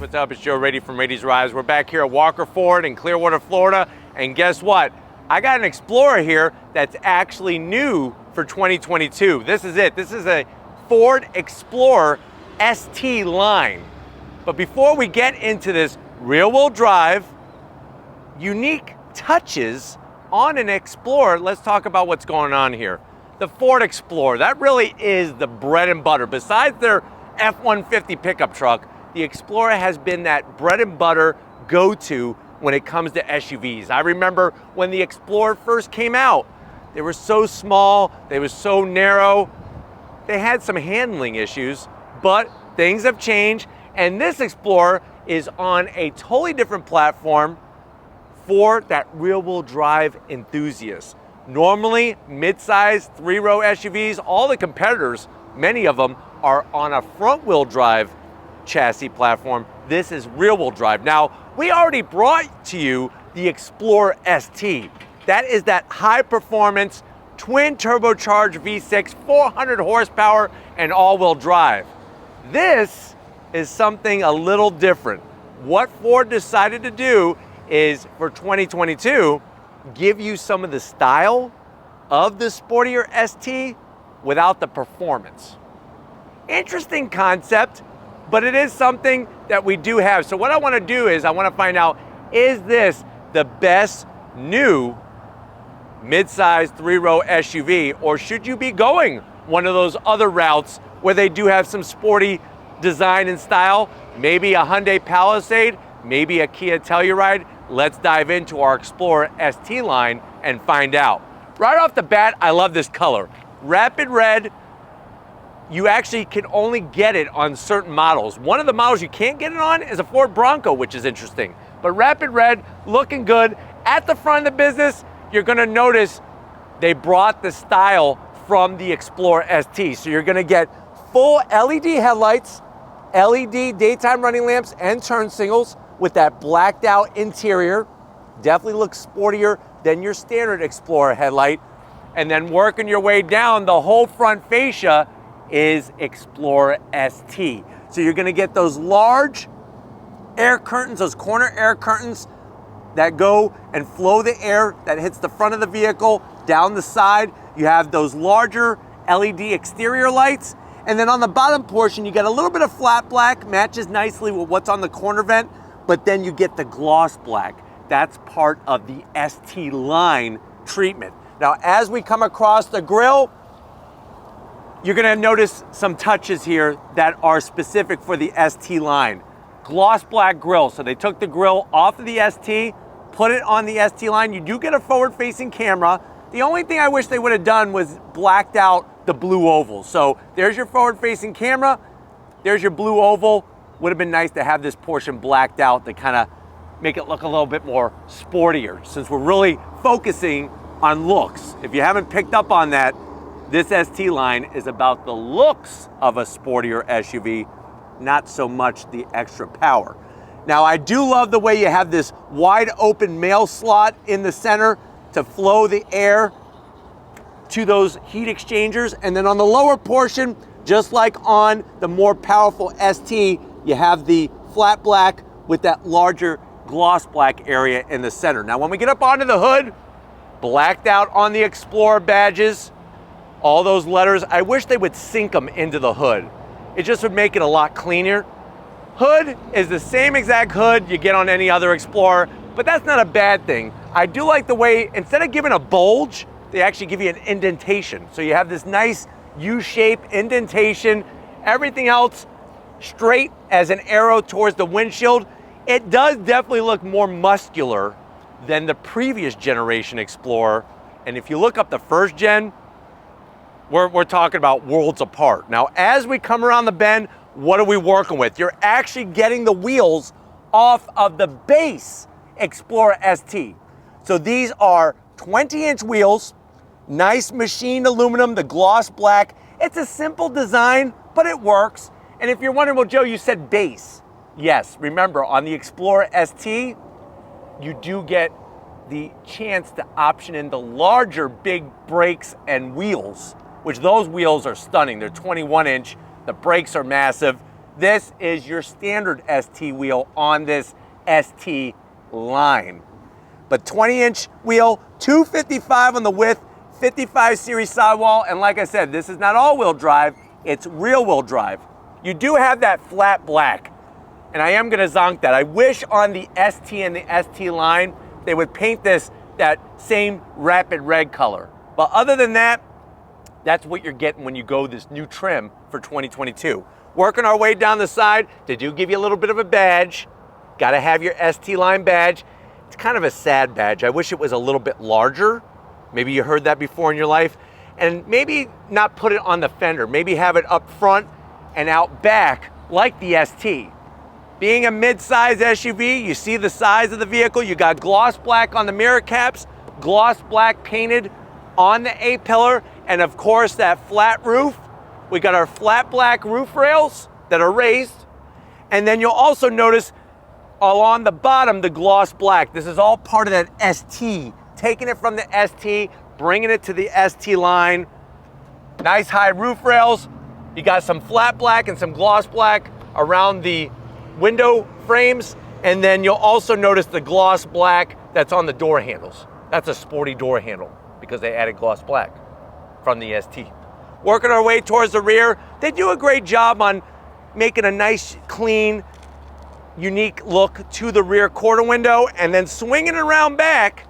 what's up? It's Joe Rady from Rady's Rides. We're back here at Walker Ford in Clearwater, Florida. And guess what? I got an Explorer here that's actually new for 2022. This is it. This is a Ford Explorer ST line. But before we get into this rear-wheel drive, unique touches on an Explorer, let's talk about what's going on here. The Ford Explorer, that really is the bread and butter. Besides their F-150 pickup truck, the Explorer has been that bread and butter go-to when it comes to SUVs. I remember when the Explorer first came out, they were so small, they were so narrow. They had some handling issues, but things have changed, and this Explorer is on a totally different platform for that rear-wheel drive enthusiast. Normally, mid-size, three-row SUVs, all the competitors, many of them, are on a front-wheel drive chassis platform. This is rear-wheel drive. Now, we already brought to you the Explorer ST. That is that high-performance, twin turbocharged V6, 400 horsepower, and all-wheel drive. This is something a little different. What Ford decided to do is, for 2022, give you some of the style of the sportier ST without the performance. Interesting concept, but it is something that we do have. So what I want to do is I want to find out, is this the best new mid-size three-row SUV, or should you be going one of those other routes where they do have some sporty design and style? Maybe a Hyundai Palisade, maybe a Kia Telluride. Let's dive into our Explorer ST line and find out. Right off the bat, I love this color. Rapid red. You actually can only get it on certain models. One of the models you can't get it on is a Ford Bronco, which is interesting. But rapid red, looking good. At the front of the business, you're gonna notice they brought the style from the Explorer ST. So you're gonna get full LED headlights, LED daytime running lamps and turn signals with that blacked out interior. Definitely looks sportier than your standard Explorer headlight. And then working your way down, the whole front fascia is Explorer ST. So you're gonna get those large air curtains, those corner air curtains that go and flow the air that hits the front of the vehicle down the side. You have those larger LED exterior lights. And then on the bottom portion, you get a little bit of flat black, matches nicely with what's on the corner vent, but then you get the gloss black. That's part of the ST line treatment. Now, as we come across the grille, you're gonna notice some touches here that are specific for the ST line. Gloss black grille, so they took the grille off of the ST, put it on the ST line. You do get a forward-facing camera. The only thing I wish they would have done was blacked out the blue oval. So there's your forward-facing camera, there's your blue oval. Would have been nice to have this portion blacked out to kind of make it look a little bit more sportier, since we're really focusing on looks. If you haven't picked up on that, this ST line is about the looks of a sportier SUV, not so much the extra power. Now, I do love the way you have this wide open mail slot in the center to flow the air to those heat exchangers. And then on the lower portion, just like on the more powerful ST, you have the flat black with that larger gloss black area in the center. Now, when we get up onto the hood, blacked out on the Explorer badges, all those letters, I wish they would sink them into the hood. It just would make it a lot cleaner. Hood is the same exact hood you get on any other Explorer, but that's not a bad thing. I do like the way, instead of giving a bulge, they actually give you an indentation. So you have this nice U-shape indentation, everything else straight as an arrow towards the windshield. It does definitely look more muscular than the previous generation Explorer. And if you look up the first gen, we're talking about worlds apart. Now, as we come around the bend, what are we working with? You're actually getting the wheels off of the base Explorer ST. So these are 20-inch wheels, nice machined aluminum, the gloss black. It's a simple design, but it works. And if you're wondering, well, Joe, you said base. Yes, remember, on the Explorer ST, you do get the chance to option in the larger big brakes and wheels, which those wheels are stunning. They're 21-inch, the brakes are massive. This is your standard ST wheel on this ST line. But 20-inch wheel, 255 on the width, 55 series sidewall, and like I said, this is not all-wheel drive, it's rear-wheel drive. You do have that flat black, and I am gonna zonk that. I wish on the ST and the ST line, they would paint this that same rapid red color. But other than that, that's what you're getting when you go this new trim for 2022. Working our way down the side, they do give you a little bit of a badge. Gotta have your ST line badge. It's kind of a sad badge. I wish it was a little bit larger. Maybe you heard that before in your life. And maybe not put it on the fender. Maybe have it up front and out back like the ST. Being a mid-size SUV, you see the size of the vehicle. You got gloss black on the mirror caps, gloss black painted on the A-pillar, and of course that flat roof. We got our flat black roof rails that are raised. And then you'll also notice along the bottom, the gloss black. This is all part of that ST. Taking it from the ST, bringing it to the ST line. Nice high roof rails. You got some flat black and some gloss black around the window frames. And then you'll also notice the gloss black that's on the door handles. That's a sporty door handle because they added gloss black from the ST. Working our way towards the rear, they do a great job on making a nice, clean, unique look to the rear quarter window, and then swinging it around back.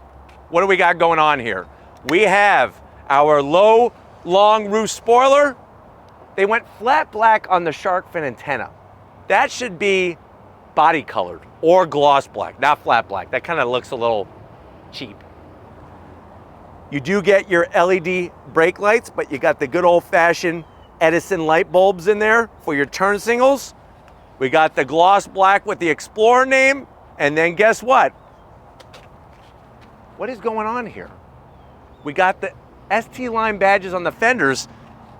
What do we got going on here? We have our low, long roof spoiler. They went flat black on the shark fin antenna. That should be body colored or gloss black, not flat black. That kind of looks a little cheap. You do get your LED brake lights, but you got the good old-fashioned Edison light bulbs in there for your turn signals. We got the gloss black with the Explorer name, and then guess what? What is going on here? We got the ST line badges on the fenders,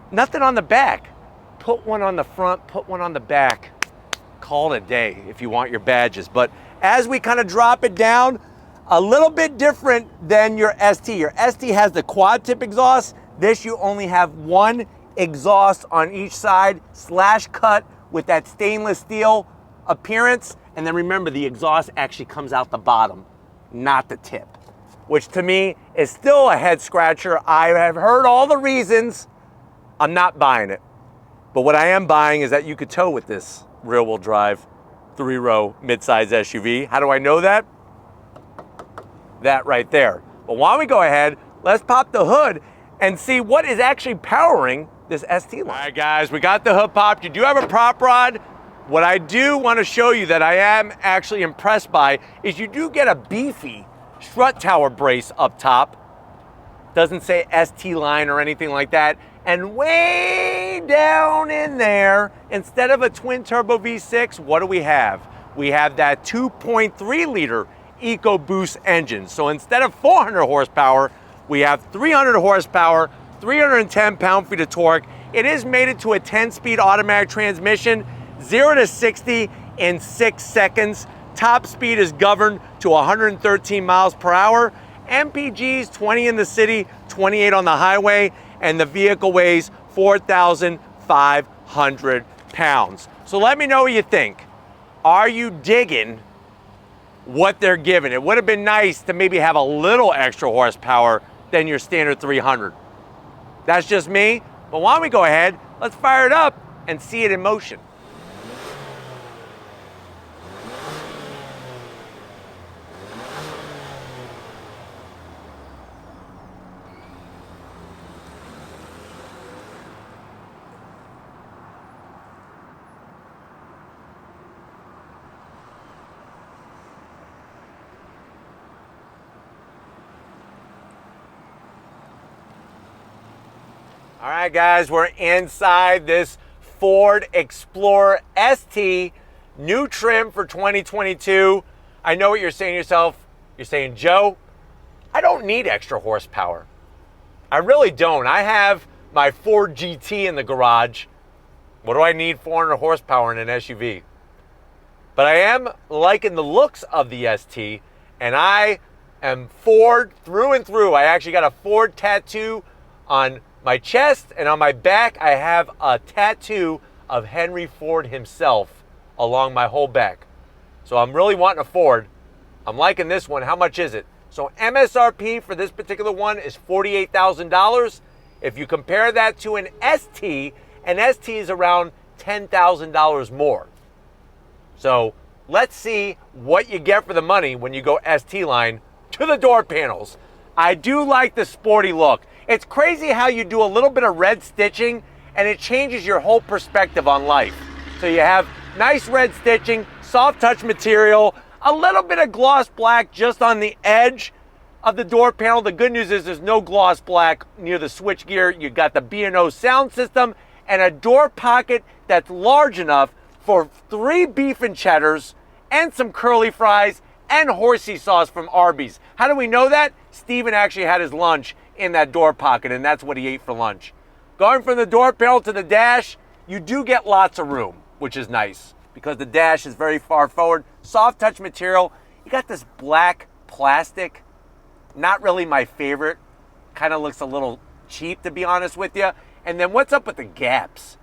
nothing on the back. Put one on the front, put one on the back. Call it a day if you want your badges. But as we kind of drop it down, a little bit different than your ST. Your ST has the quad tip exhaust. This you only have one exhaust on each side, slash cut with that stainless steel appearance. And then remember, the exhaust actually comes out the bottom, not the tip, which to me is still a head scratcher. I have heard all the reasons. I'm not buying it. But what I am buying is that you could tow with this rear wheel drive, 3-row midsize SUV. How do I know that? That right there. But why don't we go ahead, let's pop the hood and see what is actually powering this ST line. All right, guys, we got the hood popped. You do have a prop rod. What I do want to show you that I am actually impressed by is you do get a beefy strut tower brace up top. Doesn't say ST line or anything like that. And way down in there, instead of a twin turbo V6, what do we have? We have that 2.3 liter EcoBoost engine. So instead of 400 horsepower, we have 300 horsepower, 310 pound-feet of torque. It is mated to a 10-speed automatic transmission, 0 to 60 in 6 seconds. Top speed is governed to 113 miles per hour. MPGs 20 in the city, 28 on the highway, and the vehicle weighs 4,500 pounds. So let me know what you think. Are you digging what they're giving? It would have been nice to maybe have a little extra horsepower than your standard 300. That's just me, but why don't we go ahead, let's fire it up and see it in motion. All right, guys, we're inside this Ford Explorer ST, new trim for 2022. I know what you're saying to yourself. You're saying, Joe, I don't need extra horsepower. I really don't. I have my Ford GT in the garage. What do I need 400 horsepower in an SUV? But I am liking the looks of the ST, and I am Ford through and through. I actually got a Ford tattoo on my chest, and on my back I have a tattoo of Henry Ford himself along my whole back. So I'm really wanting a Ford. I'm liking this one. How much is it? So MSRP for this particular one is $48,000. If you compare that to an ST is around $10,000 more. So let's see what you get for the money when you go ST line to the door panels. I do like the sporty look. It's crazy how you do a little bit of red stitching and it changes your whole perspective on life. So you have nice red stitching, soft touch material, a little bit of gloss black just on the edge of the door panel. The good news is there's no gloss black near the switchgear. You got the B&O sound system and a door pocket that's large enough for 3 beef and cheddars and some curly fries and horsey sauce from Arby's. How do we know that? Steven actually had his lunch in that door pocket, and that's what he ate for lunch. Going from the door panel to the dash, you do get lots of room, which is nice because the dash is very far forward. Soft touch material. You got this black plastic. Not really my favorite. Kind of looks a little cheap, to be honest with you. And then what's up with the gaps?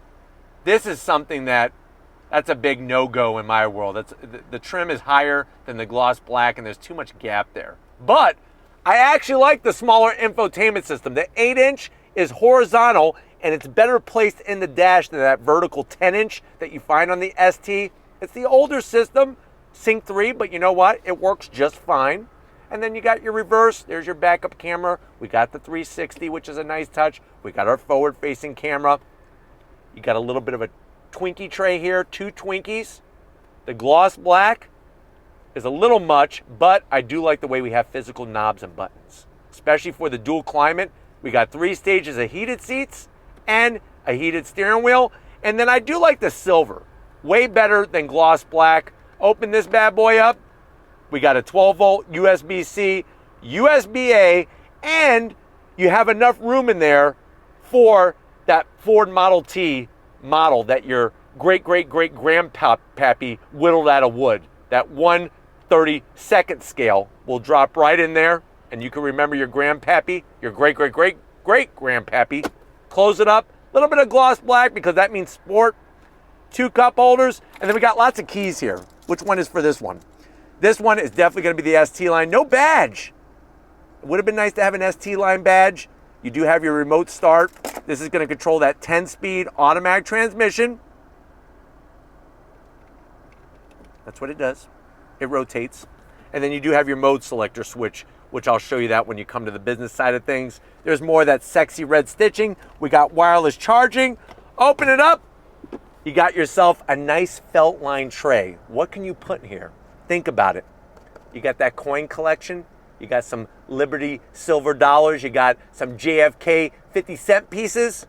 This is something that's a big no-go in my world. The trim is higher than the gloss black, and there's too much gap there. But I actually like the smaller infotainment system. The 8-inch is horizontal, and it's better placed in the dash than that vertical 10-inch that you find on the ST. It's the older system, Sync 3, but you know what? It works just fine. And then you got your reverse. There's your backup camera. We got the 360, which is a nice touch. We got our forward-facing camera. You got a little bit of a Twinkie tray here, 2 Twinkies. The gloss black is a little much, but I do like the way we have physical knobs and buttons, especially for the dual climate. We got 3 stages of heated seats and a heated steering wheel. And then I do like the silver, way better than gloss black. Open this bad boy up. We got a 12-volt USB-C, USB-A, and you have enough room in there for that Ford Model T model that your great-great-great-grandpappy whittled out of wood. That 1/32 scale will drop right in there, and you can remember your grandpappy, your great-great-great-great-grandpappy. Close it up. A little bit of gloss black because that means sport. 2 cup holders, and then we got lots of keys here. Which one is for this one? This one is definitely going to be the ST line. No badge. It would have been nice to have an ST line badge. You do have your remote start. This is going to control that 10-speed automatic transmission. That's what it does. It rotates. And then you do have your mode selector switch, which I'll show you that when you come to the business side of things. There's more of that sexy red stitching. We got wireless charging. Open it up. You got yourself a nice felt line tray. What can you put in here? Think about it. You got that coin collection. You got some Liberty silver dollars. You got some JFK 50-cent pieces.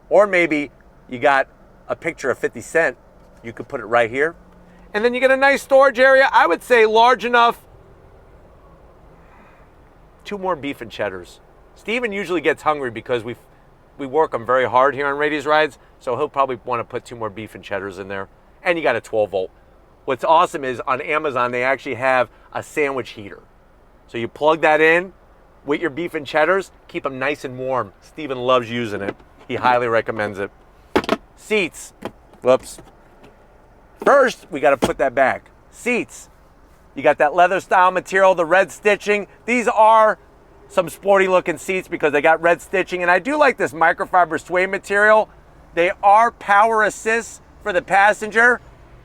Or maybe you got a picture of 50 Cent. You could put it right here. And then you get a nice storage area. I would say large enough. 2 more beef and cheddars. Steven usually gets hungry because we work him very hard here on Rady's Rides. So he'll probably want to put 2 more beef and cheddars in there. And you got a 12-volt. What's awesome is on Amazon, they actually have a sandwich heater. So you plug that in with your beef and cheddars, keep them nice and warm. Steven loves using it. He highly recommends it. Seats. Whoops. First, we got to put that back. Seats. You got that leather style material, the red stitching. These are some sporty looking seats because they got red stitching. And I do like this microfiber suede material. They are power assist for the passenger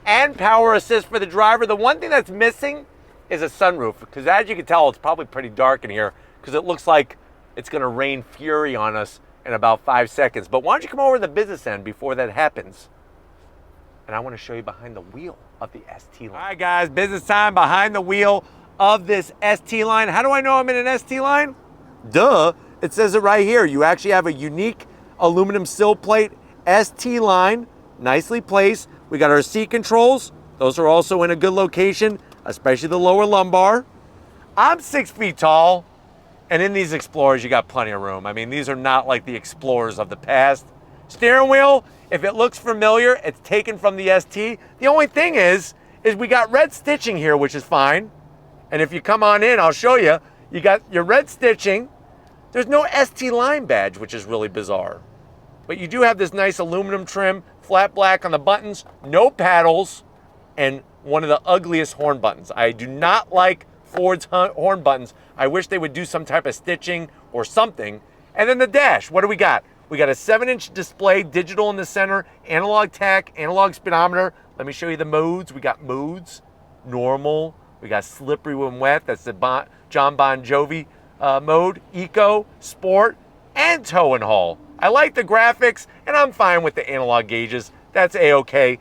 and power assist for the driver. The one thing that's missing is a sunroof, because as you can tell, it's probably pretty dark in here because it looks like it's going to rain fury on us in about 5 seconds. But why don't you come over to the business end before that happens? And I want to show you behind the wheel of the ST line. All right, guys, business time behind the wheel of this ST line. How do I know I'm in an ST line? Duh, it says it right here. You actually have a unique aluminum sill plate ST line, nicely placed. We got our seat controls. Those are also in a good location, especially the lower lumbar. I'm 6 feet tall, and in these Explorers, you got plenty of room. I mean, these are not like the Explorers of the past. Steering wheel, if it looks familiar, it's taken from the ST. The only thing is we got red stitching here, which is fine. And if you come on in, I'll show you. You got your red stitching. There's no ST line badge, which is really bizarre. But you do have this nice aluminum trim, flat black on the buttons, no paddles, and one of the ugliest horn buttons. I do not like Ford's horn buttons. I wish they would do some type of stitching or something. And then the dash, what do we got? We got a 7-inch display, digital in the center, analog tach, analog speedometer. Let me show you the modes. We got modes, normal. We got slippery when wet. That's the John Bon Jovi mode. Eco, sport, and tow and haul. I like the graphics, and I'm fine with the analog gauges. That's A-okay.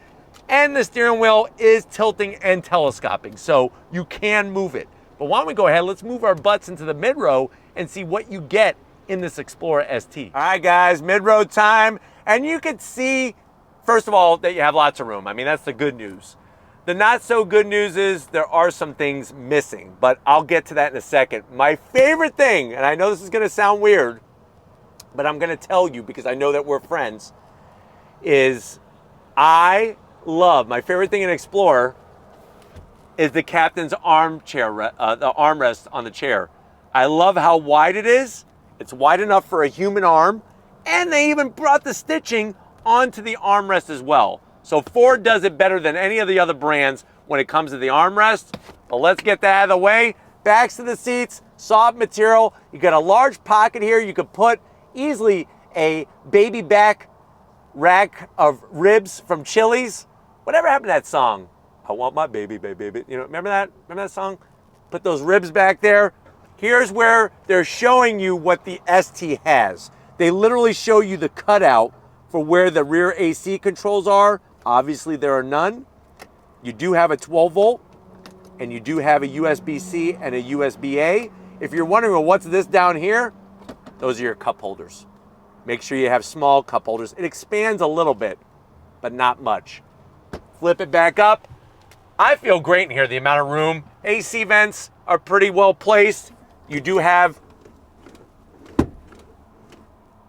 And the steering wheel is tilting and telescoping, so you can move it. But why don't we go ahead, let's move our butts into the mid-row and see what you get in this Explorer ST. All right, guys, mid-row time. And you can see, first of all, that you have lots of room. I mean, that's the good news. The not so good news is there are some things missing, but I'll get to that in a second. My favorite thing, and I know this is gonna sound weird, but I'm gonna tell you because I know that we're friends, is I love, my favorite thing in Explorer is the captain's armchair, the armrest on the chair. I love how wide it is. It's wide enough for a human arm, and they even brought the stitching onto the armrest as well. So Ford does it better than any of the other brands when it comes to the armrest. But let's get that out of the way. Backs to the seats, soft material. You got a large pocket here. You could put easily a baby back rack of ribs from Chili's. Whatever happened to that song? I want my baby, baby, baby. You know, remember that? Remember that song? Put those ribs back there. Here's where they're showing you what the ST has. They literally show you the cutout for where the rear AC controls are. Obviously, there are none. You do have a 12 volt, and you do have a USB-C and a USB-A. If you're wondering, well, what's this down here? Those are your cup holders. Make sure you have small cup holders. It expands a little bit, but not much. Flip it back up. I feel great in here, the amount of room. AC vents are pretty well placed. You do have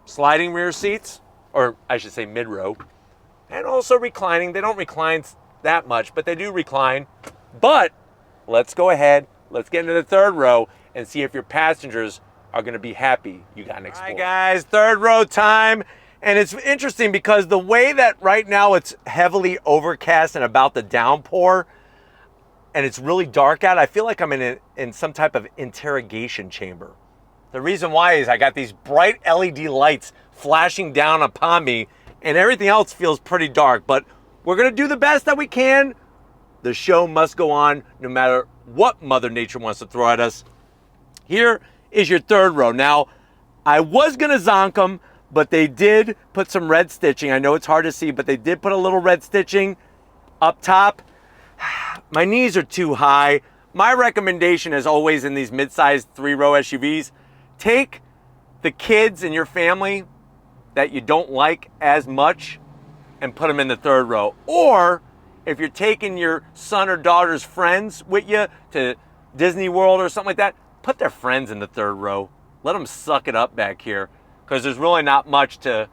sliding rear seats, or I should say mid-row, and also reclining. They don't recline that much, but they do recline. But let's go ahead, let's get into the third row and see if your passengers are gonna be happy you got an Explorer. All right, guys, third row time. And it's interesting because the way that right now it's heavily overcast and about the downpour, and it's really dark out, I feel like I'm in some type of interrogation chamber. The reason why is I got these bright LED lights flashing down upon me, and everything else feels pretty dark, but we're gonna do the best that we can. The show must go on no matter what Mother Nature wants to throw at us. Here is your third row. Now, I was gonna zonk them, but they did put some red stitching. I know it's hard to see, but they did put a little red stitching up top. My knees are too high. My recommendation, as always in these mid-sized 3-row SUVs, take the kids in your family that you don't like as much and put them in the third row. Or if you're taking your son or daughter's friends with you to Disney World or something like that, put their friends in the third row. Let them suck it up back here, because there's really not much to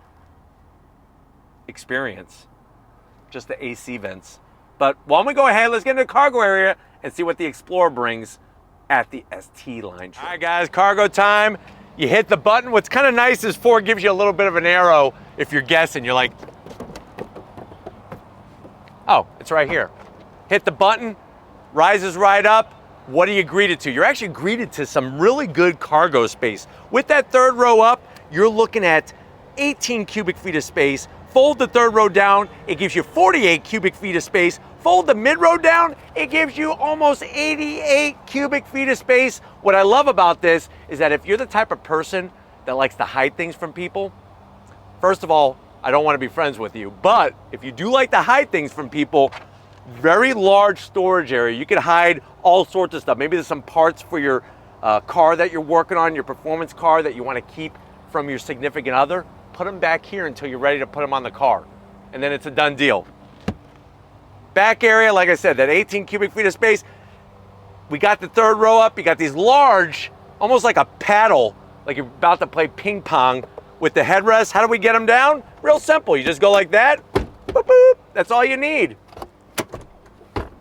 experience, just the AC vents. But why don't we go ahead, let's get into the cargo area and see what the Explorer brings at the ST line. All right, guys, cargo time. You hit the button. What's kind of nice is Ford gives you a little bit of an arrow if you're guessing. You're like, oh, it's right here. Hit the button, rises right up. What are you greeted to? You're actually greeted to some really good cargo space. With that third row up, you're looking at 18 cubic feet of space. Fold the third row down, it gives you 48 cubic feet of space. Fold the mid row down, it gives you almost 88 cubic feet of space. What I love about this is that if you're the type of person that likes to hide things from people, first of all, I don't want to be friends with you. But if you do like to hide things from people, very large storage area. You could hide all sorts of stuff. Maybe there's some parts for your car that you're working on, your performance car that you want to keep from your significant other. Put them back here until you're ready to put them on the car. And then it's a done deal. Back area, like I said, that 18 cubic feet of space. We got the third row up. You got these large, almost like a paddle, like you're about to play ping pong with the headrest. How do we get them down? Real simple. You just go like that. Boop, boop. That's all you need.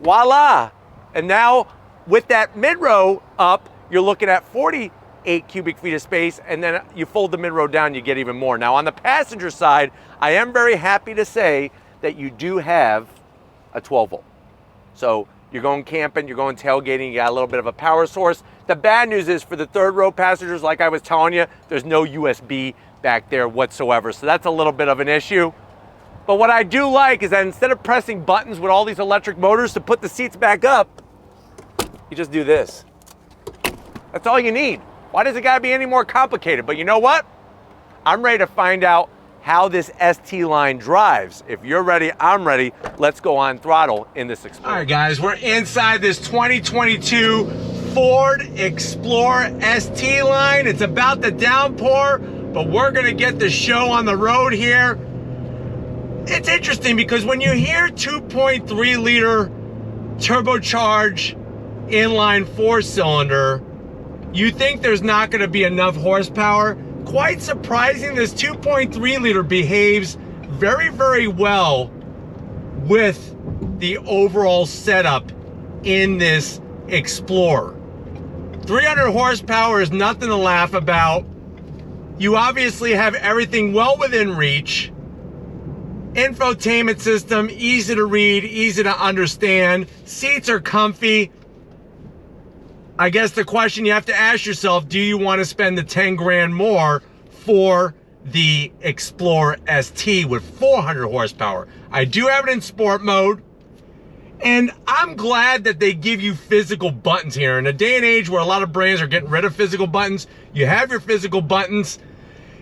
Voila. And now with that mid row up, you're looking at 48 cubic feet of space, and then you fold the mid row down, you get even more. Now on the passenger side, I am very happy to say that you do have a 12 volt. So you're going camping, you're going tailgating, you got a little bit of a power source. The bad news is for the third row passengers, like I was telling you, there's no USB back there whatsoever. So that's a little bit of an issue. But what I do like is that instead of pressing buttons with all these electric motors to put the seats back up, you just do this. That's all you need. Why does it gotta be any more complicated? But you know what? I'm ready to find out how this ST line drives. If you're ready, I'm ready. Let's go on throttle in this Explorer. All right, guys, we're inside this 2022 Ford Explorer ST line. It's about to downpour, but we're gonna get the show on the road here. It's interesting because when you hear 2.3 liter turbocharged inline 4-cylinder, you think there's not gonna be enough horsepower. Quite surprising, this 2.3 liter behaves very, very well with the overall setup in this Explorer. 300 horsepower is nothing to laugh about. You obviously have everything well within reach. Infotainment system, easy to read, easy to understand. Seats are comfy. I guess the question you have to ask yourself, do you want to spend the 10 grand more for the Explorer ST with 400 horsepower? I do have it in sport mode, and I'm glad that they give you physical buttons here. In a day and age where a lot of brands are getting rid of physical buttons, you have your physical buttons.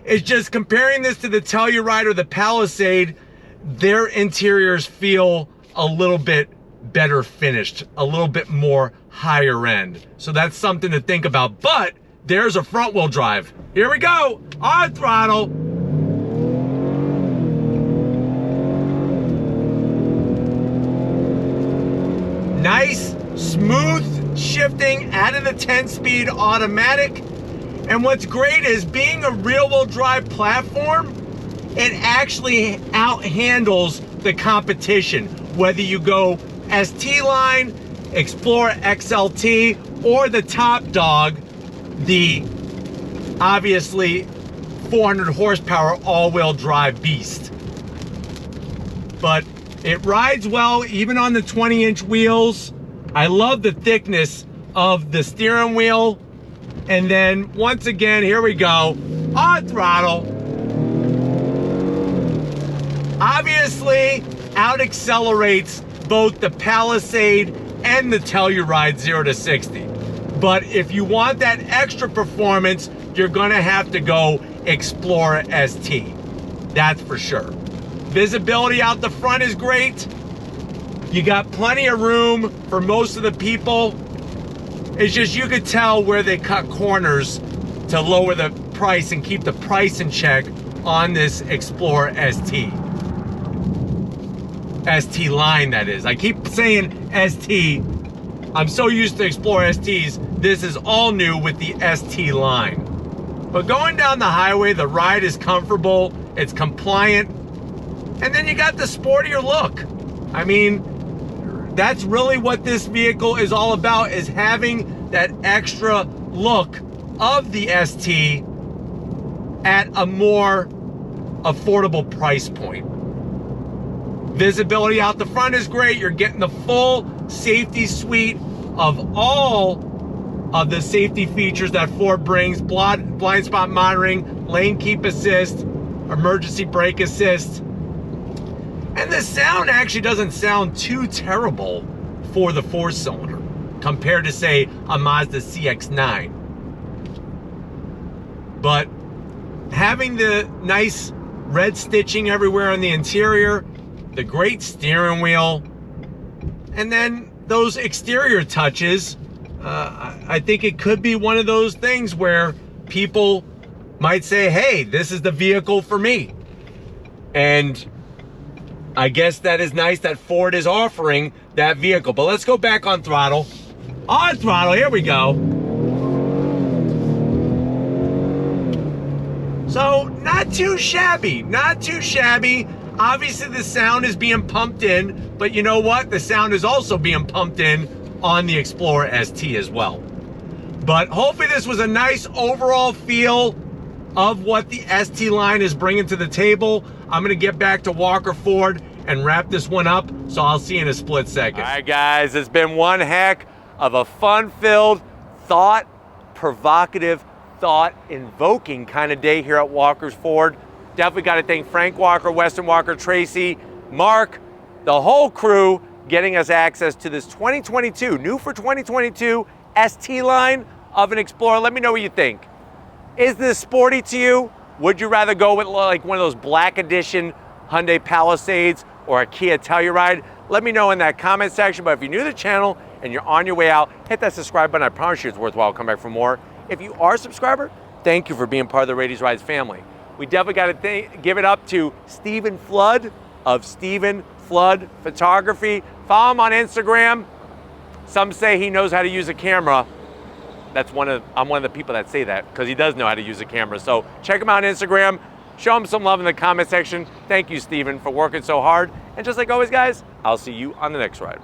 It's just comparing this to the Telluride or the Palisade, their interiors feel a little bit better finished, a little bit more higher end. So that's something to think about. But there's a front wheel drive. Here we go, on throttle. Nice, smooth shifting out of the 10-speed automatic. And what's great is being a rear-wheel drive platform, it actually out-handles the competition. Whether you go ST line, Explorer XLT, or the top dog, the obviously 400 horsepower all-wheel drive beast. But it rides well even on the 20-inch wheels. I love the thickness of the steering wheel. And then once again, here we go, on throttle. Obviously, out-accelerates both the Palisade and the Telluride 0 to 60. But if you want that extra performance, you're gonna have to go Explorer ST. That's for sure. Visibility out the front is great. You got plenty of room for most of the people. It's just you could tell where they cut corners to lower the price and keep the price in check on this Explorer ST. ST line, that is. I keep saying ST. I'm so used to Explorer STs. This is all new with the ST line. But going down the highway, the ride is comfortable, it's compliant, and then you got the sportier look. I mean, that's really what this vehicle is all about, is having that extra look of the ST at a more affordable price point. Visibility out the front is great. You're getting the full safety suite of all of the safety features that Ford brings: blind spot monitoring, lane keep assist, emergency brake assist. And the sound actually doesn't sound too terrible for the 4-cylinder compared to, say, a Mazda CX-9. But having the nice red stitching everywhere on the interior, the great steering wheel, and then those exterior touches, I think it could be one of those things where people might say, hey, this is the vehicle for me. And I guess that is nice that Ford is offering that vehicle. But let's go back on throttle. On throttle, here we go. So not too shabby, not too shabby. Obviously the sound is being pumped in, but you know what? The sound is also being pumped in on the Explorer ST as well. But hopefully this was a nice overall feel of what the ST line is bringing to the table. I'm gonna get back to Walker Ford and wrap this one up, so I'll see you in a split second. All right, guys, it's been one heck of a fun-filled, thought-provocative, thought-invoking kind of day here at Walker's Ford. Definitely got to thank Frank Walker, Weston Walker, Tracy, Mark, the whole crew, getting us access to this 2022, new for 2022, ST line of an Explorer. Let me know what you think. Is this sporty to you? Would you rather go with like one of those black edition Hyundai Palisades or a Kia Telluride? Let me know in that comment section. But if you're new to the channel and you're on your way out, hit that subscribe button. I promise you it's worthwhile. Come back for more. If you are a subscriber, thank you for being part of the Radies Rides family. We definitely got to give it up to Stephen Flood of Stephen Flood Photography. Follow him on Instagram. Some say he knows how to use a camera. I'm one of the people that say that because he does know how to use a camera. So check him out on Instagram. Show him some love in the comment section. Thank you, Stephen, for working so hard. And just like always, guys, I'll see you on the next ride.